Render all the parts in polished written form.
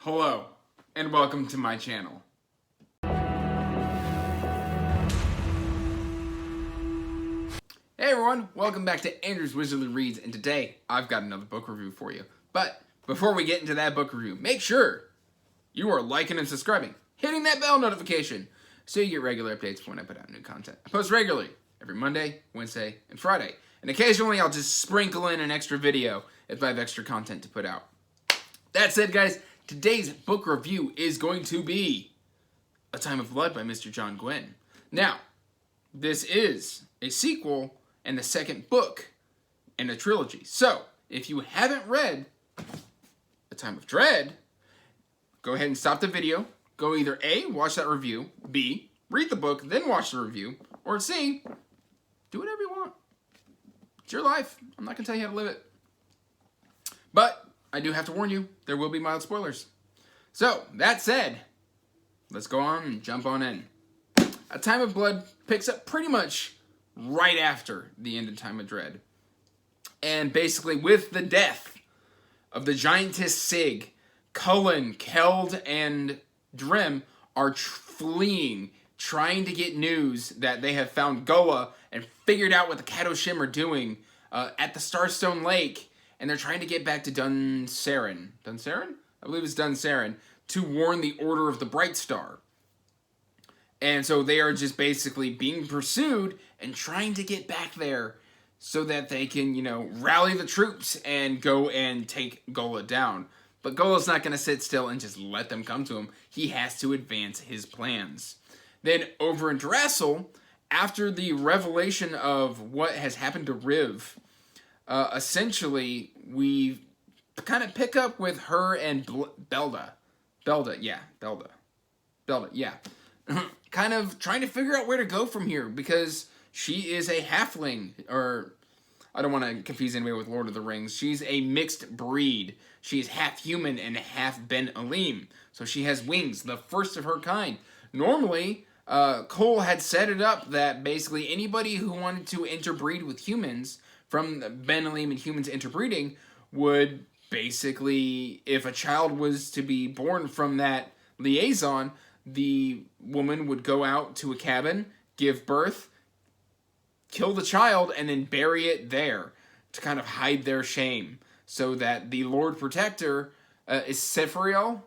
Hello, and welcome to my channel. Hey everyone, welcome back to Andrew's Wizardly Reads, and today I've got another book review for you. But before we get into that book review, make sure you are liking and subscribing, hitting that bell notification, so you get regular updates when I put out new content. I post regularly, every Monday, Wednesday, and Friday. And occasionally I'll just sprinkle in an extra video if I have extra content to put out. That said, guys, today's book review is going to be A Time of Blood by Mr. John Gwynne. Now, this is a sequel and the second book in a trilogy. So, if you haven't read A Time of Dread, go ahead and stop the video. Go either A, watch that review, B, read the book, then watch the review, or C, do whatever you want. It's your life. I'm not going to tell you how to live it. But I do have to warn you, there will be mild spoilers. So, that said, let's go on and jump on in. A Time of Blood picks up pretty much right after the end of Time of Dread. And basically, with the death of the giantess Sig, Cullen, Keld, and Drim are fleeing, trying to get news that they have found Goa and figured out what the Kadoshim are doing at the Starstone Lake. And they're trying to get back to Dunsarin. Dunsarin? I believe it's Dunsarin. To warn the Order of the Bright Star. And so they are just basically being pursued and trying to get back there so that they can, rally the troops and go and take Gola down. But Gola's not going to sit still and just let them come to him. He has to advance his plans. Then over in Drassel, after the revelation of what has happened to Riv, essentially, we kind of pick up with her and Belda. Belda, yeah. Kind of trying to figure out where to go from here, because she is a halfling, or I don't want to confuse anybody with Lord of the Rings. She's a mixed breed. She's half human and half Ben Alim. So she has wings, the first of her kind. Normally, Cole had set it up that basically anybody who wanted to interbreed with humans, from Ben Alim and humans interbreeding, would basically, if a child was to be born from that liaison, the woman would go out to a cabin, give birth, kill the child, and then bury it there to kind of hide their shame, so that the Lord Protector is Sephriel.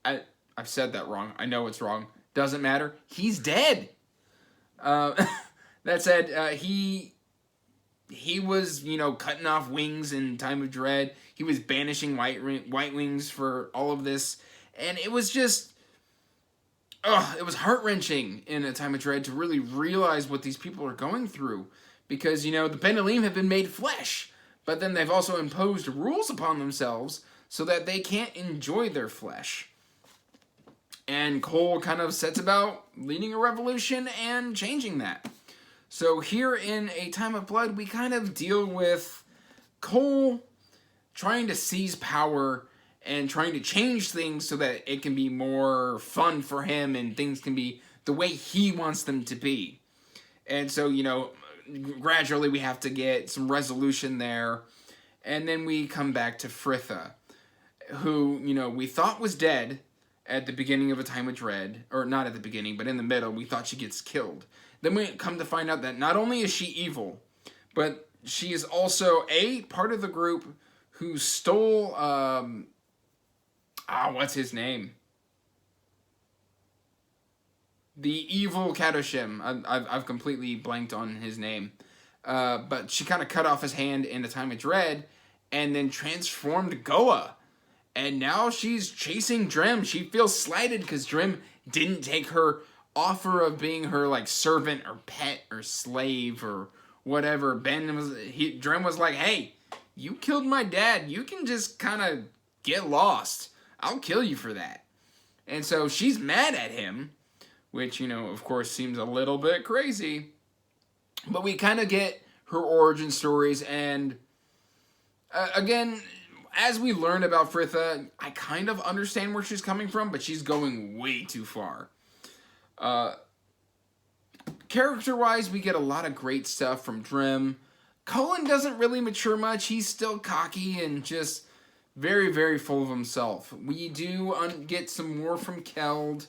I've said that wrong. I know it's wrong. Doesn't matter. He's dead. That said, he was, cutting off wings in Time of Dread. He was banishing white wings for all of this. And it was just, it was heart-wrenching in A Time of Dread to really realize what these people are going through. Because, the Ben Alim have been made flesh. But then they've also imposed rules upon themselves so that they can't enjoy their flesh. And Cole kind of sets about leading a revolution and changing that. So here in A Time of Blood, we kind of deal with Cole trying to seize power and trying to change things so that it can be more fun for him and things can be the way he wants them to be. And so, gradually we have to get some resolution there. And then we come back to Fritha, who, we thought was dead at the beginning of A Time of Dread. Or not at the beginning, but in the middle, we thought she gets killed. Then we come to find out that not only is she evil, but she is also part of the group who stole, what's his name? The evil Kadoshim. I've completely blanked on his name. But she kind of cut off his hand in A Time of Dread and then transformed Goa. And now she's chasing Drim. She feels slighted because Drim didn't take her offer of being her servant or pet or slave or whatever. Drim was like, hey, you killed my dad. You can just kind of get lost. I'll kill you for that. And so she's mad at him, which, of course seems a little bit crazy. But we kind of get her origin stories, and again, as we learn about Fritha, I kind of understand where she's coming from, but she's going way too far. Character-wise, we get a lot of great stuff from Drim. Cullen doesn't really mature much. He's still cocky and just very, very full of himself. We do get some more from Keld,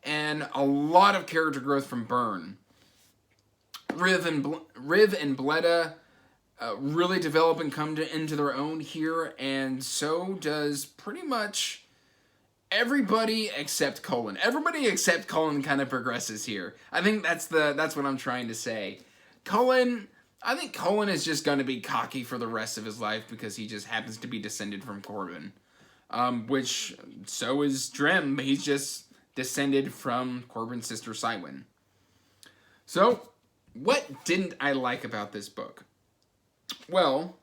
and a lot of character growth from Byrne. Riv and Bleda really develop and come into their own here, and so does pretty much everybody except Cullen. Everybody except Cullen kind of progresses here. I think that's what I'm trying to say. I think Cullen is just going to be cocky for the rest of his life because he just happens to be descended from Corbin. Which, so is Drem. He's just descended from Corbin's sister, Cywin. So, what didn't I like about this book? Well,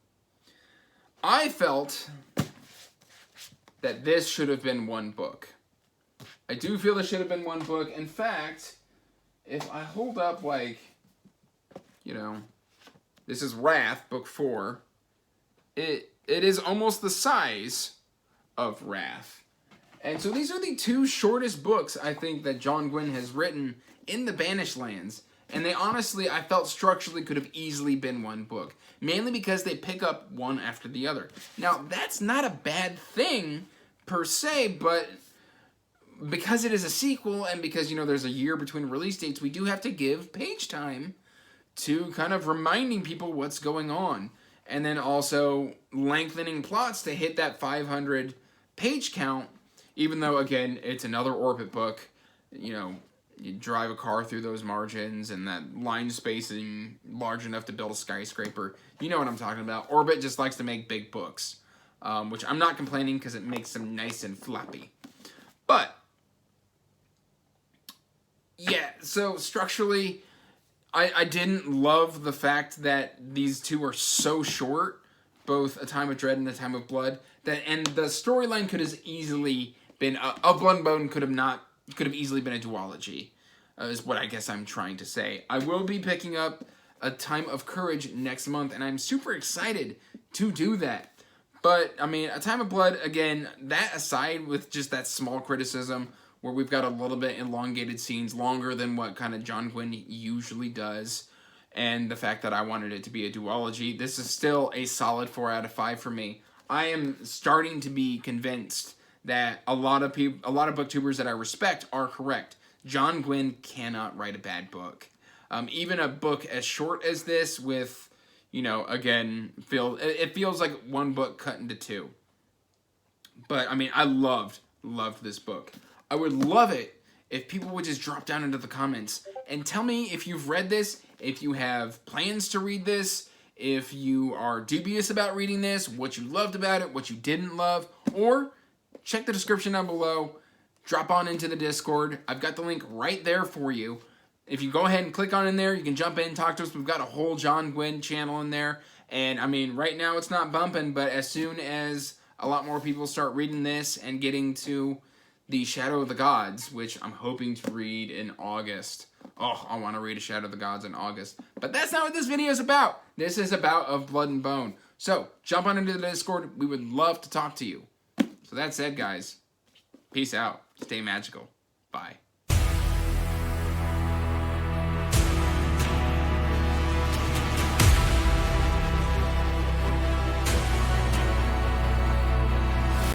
I felt that this should have been one book. I do feel this should have been one book. In fact, if I hold up, like, this is Wrath, book 4. It is almost the size of Wrath. And so these are the 2 shortest books, I think, that John Gwynne has written in the Banished Lands. And they honestly, I felt structurally could have easily been one book. Mainly because they pick up one after the other. Now, that's not a bad thing, per se, but because it is a sequel and because, there's a year between release dates, we do have to give page time to kind of reminding people what's going on. And then also lengthening plots to hit that 500 page count, even though, again, it's another Orbit book. You drive a car through those margins and that line spacing large enough to build a skyscraper. You know what I'm talking about. Orbit just likes to make big books, which I'm not complaining because it makes them nice and floppy. But, yeah, so structurally, I didn't love the fact that these 2 are so short, both A Time of Dread and A Time of Blood, and the storyline could have easily been, Of Blood and Bone could have easily been a duology, is what I guess I'm trying to say. I will be picking up A Time of Courage next month, and I'm super excited to do that. But, I mean, A Time of Blood, again, that aside with just that small criticism, where we've got a little bit elongated scenes, longer than what kind of John Gwynne usually does, and the fact that I wanted it to be a duology, this is still a solid 4 out of 5 for me. I am starting to be convinced that a lot of booktubers that I respect are correct. John Gwynne cannot write a bad book. Even a book as short as this with, again, it feels like one book cut into 2. But, I mean, I loved this book. I would love it if people would just drop down into the comments and tell me if you've read this, if you have plans to read this, if you are dubious about reading this, what you loved about it, what you didn't love, or check the description down below, drop on into the Discord. I've got the link right there for you. If you go ahead and click on in there, you can jump in and talk to us. We've got a whole John Gwynne channel in there. And, I mean, right now it's not bumping, but as soon as a lot more people start reading this and getting to the Shadow of the Gods, which I'm hoping to read in August. Oh, I want to read a Shadow of the Gods in August. But that's not what this video is about. This is about Of Blood and Bone. So, jump on into the Discord. We would love to talk to you. So that said, guys, peace out. Stay magical. Bye.